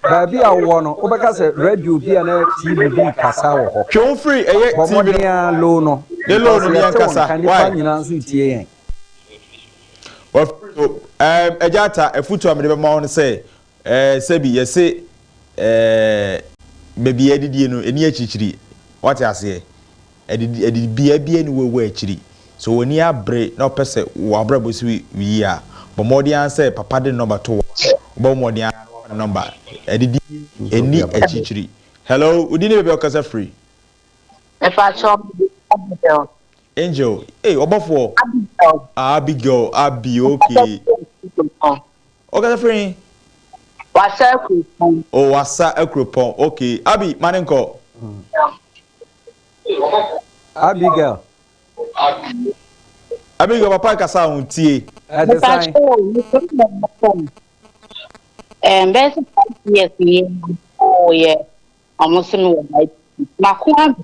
Baby awo no obeka se radio bi na TV bi kasa wo ho. Twe free eye TV no low no. The low no yan kasa. Why nyina nso tie yen. Ajata efutu amede be ma won say sebi yese baby edidie no eni achichiri what you say edidi bia ni wewe achiri so woni abre na opese wo abrabo si wi a bo modi an say papa de number 2 bo modi an number edidi eni achichiri hello udini be okasa free If I chop Angel hey obofo Abigail Abi okay okasa free wasa ku oh wasa akropon okay Abi manenko Abigail papa kasa huntie design best yes oh yeah almost no like makwa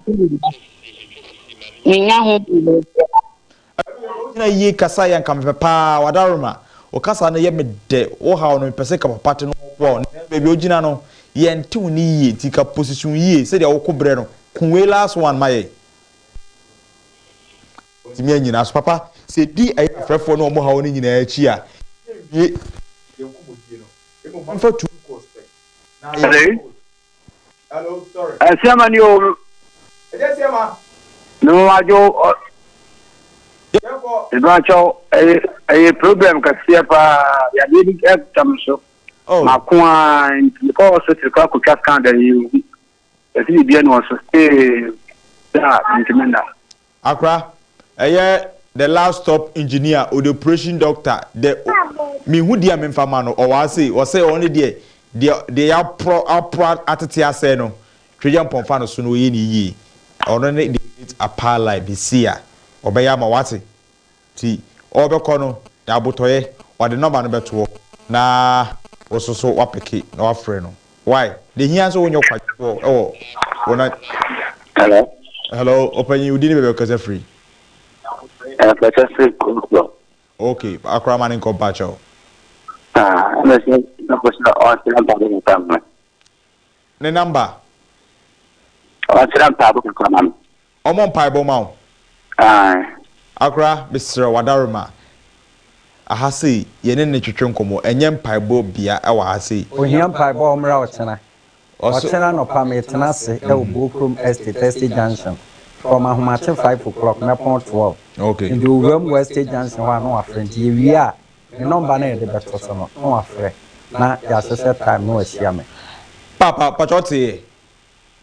minya ho na yi kasa yan kam papa wadaruma o kasa na ye me de o ha no pese ka papa te no wo baby ogina no ye nti woni yi ti ka position yi se de wo kobre no kunwe last one maye ti mi anyina so papa se di ayi frefo no mo ha woni nyina achi a ye kumodie no e mo manfa tu course hello sorry Asiama ni o Asiama no ajo Ibacho a problem kasi pa ya didi ektam so makwa ko so ti ka ku kan da yi esi bi no so stay da intimenda Akra the last stop engineer or the operation doctor the me hu dia me fama no o wa say only there they are pro atete ase no twejam pomfa no so no ye ni yi ono ne Apalive bi sia obeya ma wate ti obekọ no ya abotoye o de number no beto na ososo wapeke na wafre no why the here so wonyo kwa wona hello open you didn't be because free okay Akra man in compacho the number Omon Pibo Mount Akra Mr. Wadaruma ahase ye ne twetwe nkomo enye mpaibo bia e wa ahase ohia mpaibo omra ochena ochena no pa me tenase e Obokrom Estate Junction from Ahomache 5 o'clock na pon 12 okay in the Uwem West Junction wa no afrent ye wia the number na de beto so no afre na ya sese time no ahia me papa pachote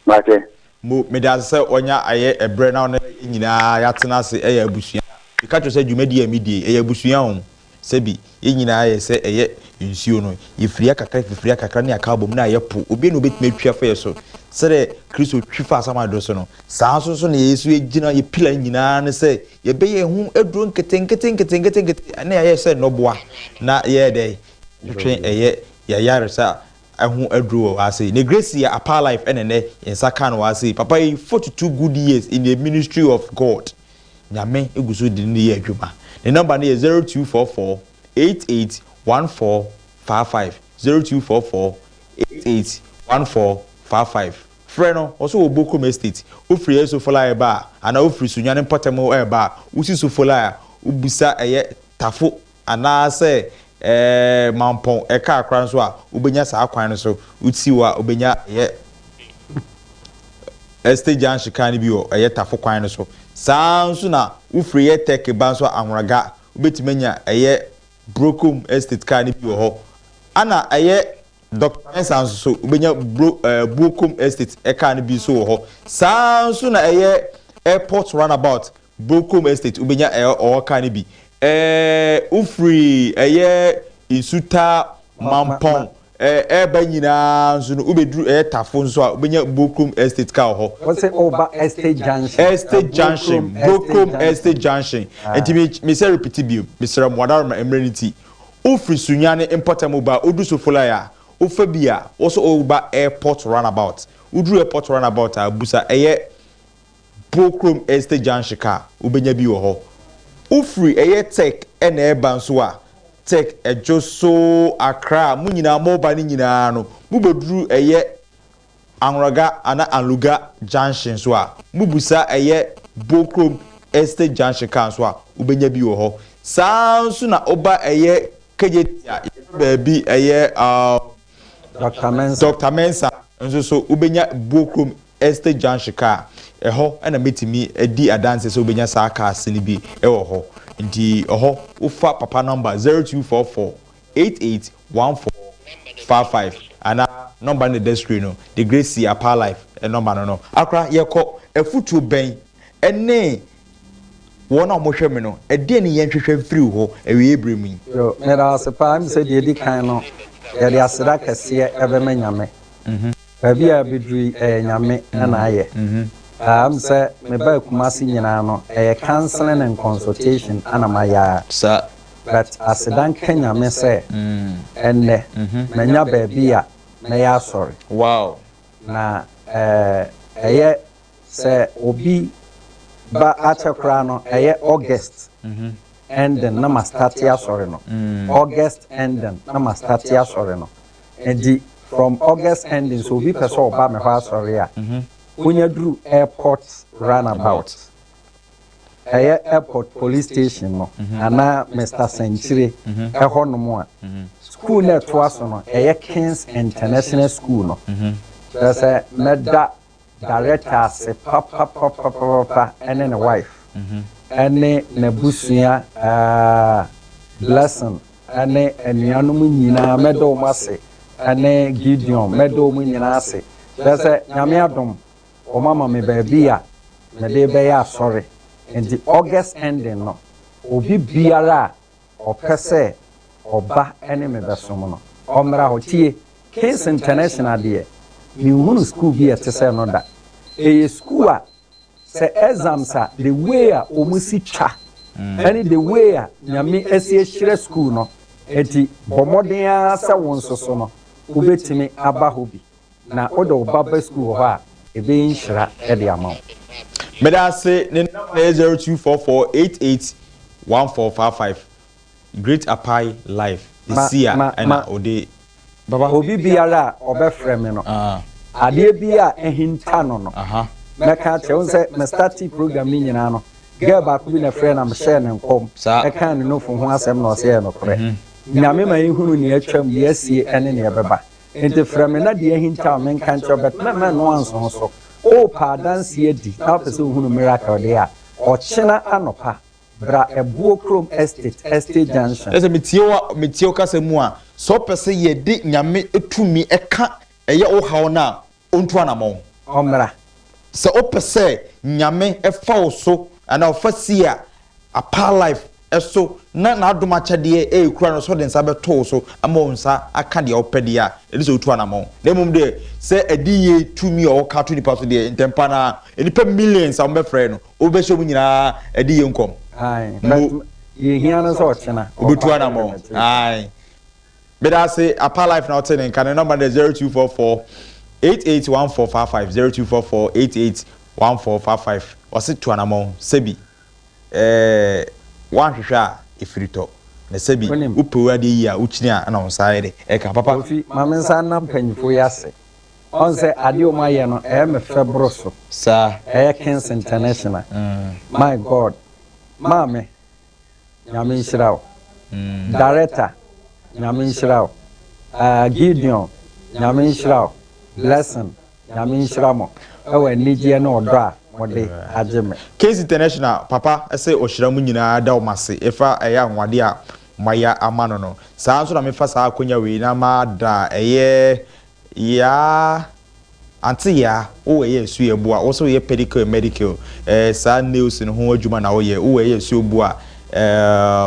mate mo me da se onya aye ebre na no nyina ya tenase e ya abusua ka to se dwumadi amidie e ya abusua ho sebi ye nyina ye se eye nsuo no ye fria kakra ne aka bom na ye po obi no betime twia fa ye so sere Kristo twifa asama do so no saa so na Yesu egina ye pila nyina ne se ye be ye hu eduro nkete na ye se noboa na ye dey twen eye ya yaresa ahu eduro ase ne grace ya Apalive enene insa kan wa ase papa 42 good years in the ministry of God nyame eguso di ne ye adwuma the number is 0244 881455 0244 881455 freno also Obokrom Estate ofri eso fola eba ana ofri sunyane potemo eba usi so fola ubusa eye tafo ana se mampon eka akra nso a ubenya sa akwan no so uti wa ubenya eye Estate Junction kan bi o eye tafo kwan no so sanso na ufri ye tech ba nso anwraga ubetimenya eye Obokrom Estate kan bi ho ana eye Dr. Mensa so ubenya Obokrom Estate kan bi so ho sanso na eye airport runabout Obokrom Estate ubenya o kan bi ufri eye insuta mampon eba nyina nso no ubedru tafo nso a ubenya Obokrom Estate ka ho what's say Oba Estate Junction Obokrom Estate Junction enti me say repeat bio Mr. Mwadarma Emerenity ufri sunyane importable ba odu so folaya ofa bia also Oba airport runabout udru airport runabout abusa eye Obokrom Estate Junction ka ubenya bi wo ho ufri eye tech ena eba nso a tech ejoso Accra munyina moba ni nyina no mubedru eye anraga ana aluga junction so a mubusa eye Obokrom Estate Junction kan so a ubenya bi wo ho sanso na oba eye kejetia baby eye Dr. Mensa nso so ubenya Obokrom Estate Junction ka eho na metimi edi adanse so ubenya sa ka asini bi ewo ho ndi oho ufa papa number 0244 881455 ana number na the screen no the Grace Apalive number no akra yeko efutu ben ene wona mo hwe me no ede ne yenhwehwe free ho ewe ebremi yo mera sepa am se de di kan no ya de asira kase ebe manyame baby a bidri nyame na aye am say me ba Kumasi nyina no counseling and consultation anamaya sir but asidan Kenya me say enne manya baby a na ya sorry wow na say obi ba achakra no August ending na ma start ya sorry no August ending na ma start ya sorry no and from August ending so obi person oba me ha sorry a Unya drew airport runabout. Airport police station no. Ana Mr. Century. No more. School net was no. King's International School no. There's a meda director se papa and then a wife. And nebusia blessing. And yanumu nyina medo mase. And Gideon medo mu nyina se. There's a nyame o mama me baby a me dey be ya sorry and the August ending no obi biara o pese oba ene me besom no omra hotie Kings International de mi hunu school bi e tese no da school a se exams a the way a omusi twa any the way a nyame esi hire school no enti bomoden a se won soso no obetimi aba hobi na odo baba school ho a ebe inshira e de amount meda say ne number 0244881455 Great Apalive isia na ode baba obi biara obefrɛ me no ade bia ehinta no no meka che won say me start program ni nyina no girl back bi na friend am share ne nkom e kan no fo ho asem na o se no kore nyame ma ehunu ne atwam yesie ene ne beba ente frame na de ahinta men kan chobet na no anso so o pa dance edi na pese hunu miracle de a o chena anopa bra ebuo chrome estate junction ese metio kase mu a so pese ye de nyame etumi eka eye o hawo na ontu anamon omra se o pese nyame efa wo so ana ofa si a Apalive eso na adoma chade kura no so den sa beto so ama onsa aka de opede a ele so otu anamon na mum de se ediye tumi o ka to nipa so de ntempa na enipa millions am be frɛ no obe so mu nyina ediye nkom ai ye hiana so chena obetu anamon ai beda say Apalive na hotel nkan the number 0244 881455 0244 881455 wase tu anamon sebi wan hwehwa ifirito na sebi upewa de yi a uchini a na onsaide e ka papa ofi mamensa na mpanyfo yase on se ade o maye no me febroso sa Kings International my god mame nyame nshirawo director nyame nshirawo Gideon nyame nshirawo blessing nyame nshiramo ewe nijie na odra mode ajeme Kings International papa ese ohyiramu nyina da omase efa eya nwade a maya amano no saa nso na mefa saa akonya we na ma da eye ya anti ya o eye su ebu a wo so ye pedicle medical saa nails no ho adwuma na wo ye o eye su ebu a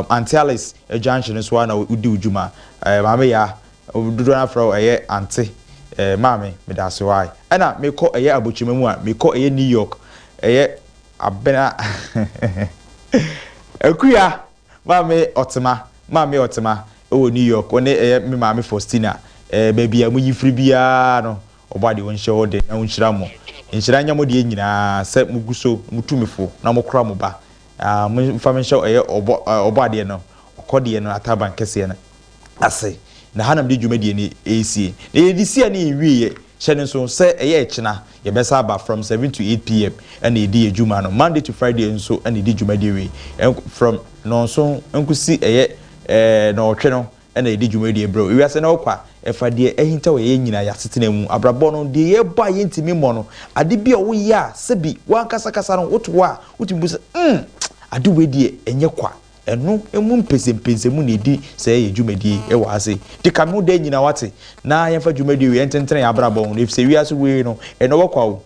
anti Alice junction so na udi udwuma maame ya odudo na fro eye anti maame me da so ai ana me ko eye abochimemu a me ko eye New York eye abena akuya maame otema o New York one eye me maame Faustina baby a munyi firi bia no obade won hye ode na wonhyira mo nhyira nya mo de nyina se muguso mutumifo na mokora mo ba mfa me hye eye obade no okode no ataban kese no ase na hanam de dwumade ni AC na yedisi ani enwie hyene so se eye ekina ye besa ba from 7 to 8 pm and edi edwuma no Monday to Friday nso and edi dwumade we from no so nkusi eye na otwe no and edi dwumade bro we ase na okwa efa de ehinta we ye nyina ya setena mu abrabo no de ye ba ye ntimi mo no ade bi o ye a sebi wan kasa kasa no woto a wotibu se ade we de enye kwa enu emu mpese mu na di se ye dwumadi e wa ase de kamu de nyina wate na ye fa dwumadi we ententene ya abrabo no if se wi ase we no eno wakwa